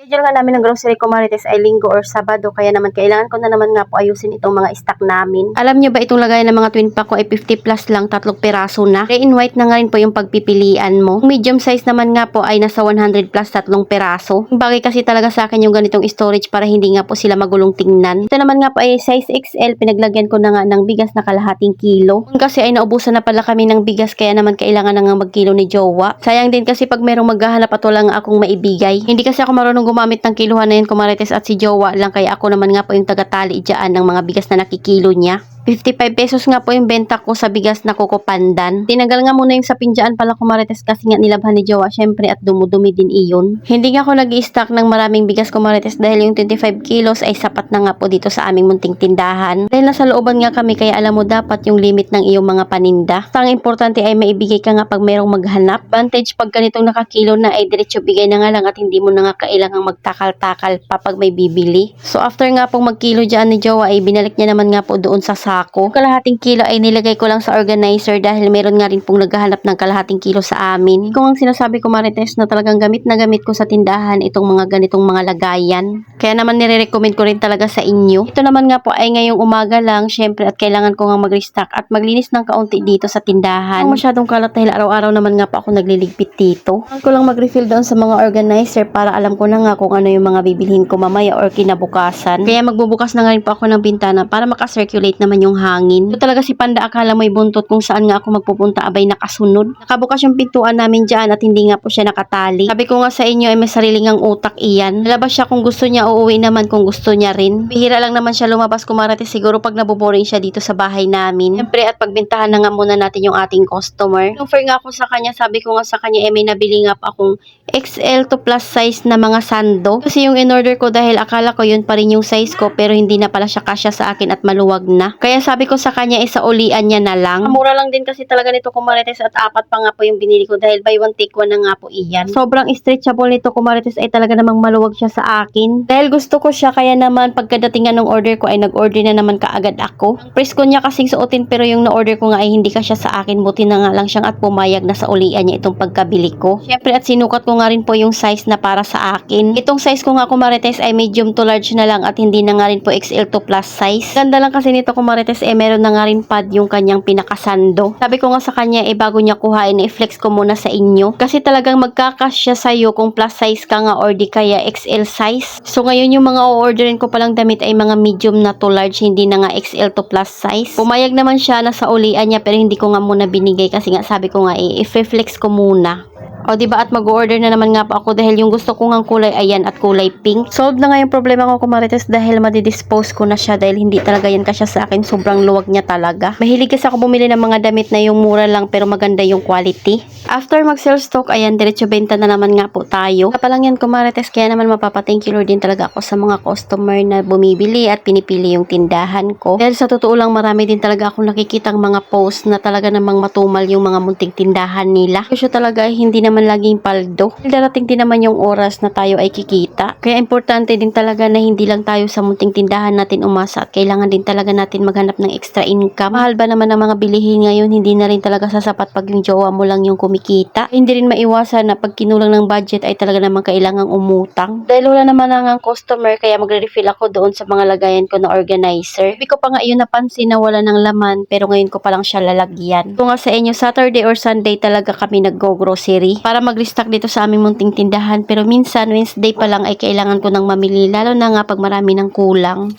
Schedule nga namin ng grocery ko Marites ay linggo or sabado, kaya naman kailangan ko na naman nga po ayusin itong mga stock namin. Alam nyo ba itong lagayan ng mga twin pack ko ay 50 plus lang, 3 piraso na. Gray in white na nga rin po yung pagpipilian mo. Yung medium size naman nga po ay nasa 100 plus 3 piraso. Bagay kasi talaga sa akin yung ganitong storage para hindi nga po sila magulong tingnan. Ito naman nga po ay size XL, pinaglagyan ko na nga ng bigas na kalahating kilo. Kasi ay naubusan na pala kami ng bigas, kaya naman kailangan na nga magkilo ni Jowa. Sayang din kasi pag merong maghahanap at wala nga akong maibigay. Hindi kasi ako marunong gumamit ng kiluhan na yun, kumarites, at si Jowa lang, kaya ako naman nga po yung tagatali dyan ng mga bigas na nakikilo niya. 55 pesos nga po yung benta ko sa bigas na Coco Pandan. Tinagal nga muna yung sa pinjaan pala kumarites kasi nga nilabhan ni Jowa, syempre, at dumudumi din iyon. Hindi nga ako nag-i-stock ng maraming bigas kumarites dahil yung 25 kilos ay sapat na nga po dito sa aming munting tindahan. Dahil nasa looban nga kami, kaya alam mo dapat yung limit ng iyong mga paninda. Ang importante ay maibigay ka nga pag merong maghanap. Advantage pag ganitong nakakilo na ay diretso bigay na nga lang at hindi mo na nga kailangang magtakal-takal pa pag may bibili. So after nga pong magkilo dyan ni Jowa ay binalik niya naman nga po doon sa ako. Kalahating kilo ay nilagay ko lang sa organizer dahil meron nga rin pong naghahanap ng kalahating kilo sa amin. Kung ang sinasabi ko Marites na talagang gamit na gamit ko sa tindahan itong mga ganitong mga lagayan. Kaya naman nire-recommend ko rin talaga sa inyo. Ito naman nga po ay ngayong umaga lang, syempre, at kailangan ko nga mag-restock at maglinis ng kaunti dito sa tindahan. Ang masyadong kalat dahil araw-araw naman nga po ako nagliligpit dito. Kailangan ko lang mag-refill doon sa mga organizer para alam ko na nga kung ano yung mga bibilhin ko mamaya or kinabukasan. Kaya magbubukas na nga rin po ako ng bintana para makasirculate naman yung hangin. Ito talaga si Panda, akala mo'y buntot kung saan nga ako magpupunta abay nakasunod. Nakabukas yung pintuan namin dyan at hindi nga po siya nakatali. Sabi ko nga sa inyo ay may sariling ang utak iyan. Nalabas siya kung gusto niya, uuwi naman kung gusto niya rin. Bihira lang naman siya lumabas kumarates, siguro pag naboboring siya dito sa bahay namin. Siyempre at pagbintahan na nga muna natin yung ating customer. Offer nga ako sa kanya, sabi ko nga sa kanya may nabili nga pa akong XL to plus size na mga sando. Kasi yung in-order ko dahil akala ko yun pa rin yung size ko pero hindi na pala siya kasya sa akin at maluwag na. Kaya sabi ko sa kanya isa ulian niya na lang. Mura lang din kasi talaga nito kumarites at 4 pa nga po yung binili ko dahil buy one take one na nga po iyan. Sobrang stretchable nito kumarites ay talaga namang maluwag siya sa akin. Dahil gusto ko siya kaya naman pagkadating nga ng order ko ay nag-order na naman kaagad ako. Ang presko niya kasing suotin pero yung na-order ko nga ay hindi kasya sa akin, buti na nga lang siyang at pumayag na sa ulian niya itong pagkabili ko. Syempre at sinukat ko nga rin po yung size na para sa akin. Itong size ko nga kumarites ay medium to large na lang at hindi na nga rin po XL to plus size. Ganda lang kasi nito kumarites meron na nga rin pad yung kanyang pinakasando. Sabi ko nga sa kanya bago niya kuhain i-flex ko muna sa inyo kasi talagang magkakasya sa'yo kung plus size ka nga or di kaya XL size. So ngayon yung mga o-orderin ko palang damit ay mga medium na to large, hindi na nga XL to plus size. Pumayag naman siya na sa ulian niya pero hindi ko nga muna binigay kasi nga sabi ko nga i-flex ko muna. O diba at mag-order na naman nga po ako dahil yung gusto ko ngang kulay ayan at kulay pink. Solved na nga yung problema ko kumarites dahil madidispose ko na siya dahil hindi talaga yan kasya sa akin. Sobrang luwag niya talaga. Mahilig kasi ako bumili ng mga damit na yung mura lang pero maganda yung quality. After mag-sell stock, ayan, diretso benta na naman nga po tayo. Kapalang yan kumarites, kaya naman mapapa-thank you Lord din talaga ako sa mga customer na bumibili at pinipili yung tindahan ko. Dahil sa totoo lang marami din talaga akong nakikitang mga post na talaga namang matumal yung mga munting tindahan nila. Kasi talaga ay hindi naman laging paldo. Darating din naman yung oras na tayo ay kikita. Kaya importante din talaga na hindi lang tayo sa munting tindahan natin umasa at kailangan din talaga natin maghanap ng extra income. Mahal ba naman ang mga bilihin ngayon, hindi na rin talaga sasapat pag yung jowa mo lang yung kumikita. Hindi rin maiwasan na pag kinulang ng budget ay talaga naman kailangang umutang. Dahil wala naman ang customer kaya magre-refill ako doon sa mga lagayan ko na organizer. Hindi ko pa nga yun napansin na wala ng laman pero ngayon ko pa lang siya lalagyan. Kung nga sa inyo Saturday or Sunday talaga kami nag-go-grocery para mag-restock dito sa aming munting tindahan pero minsan Wednesday pa lang ay kailangan ko ng mamili lalo na nga pag marami ng kulang.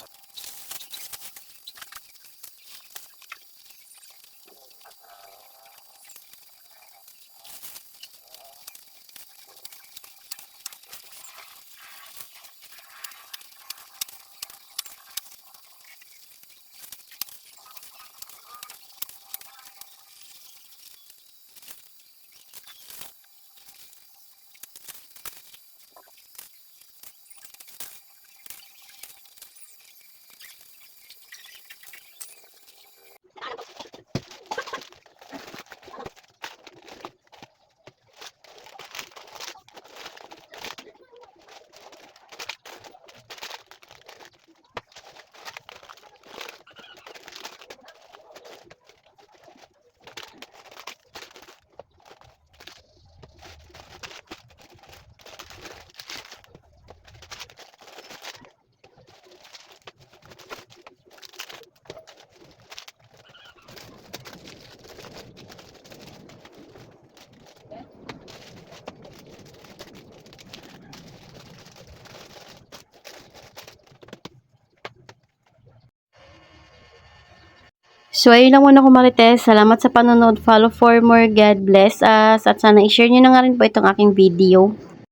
So, ayun lang muna ko Marites. Salamat sa panonood. Follow for more. God bless us. At sana i-share nyo na nga rin po itong aking video.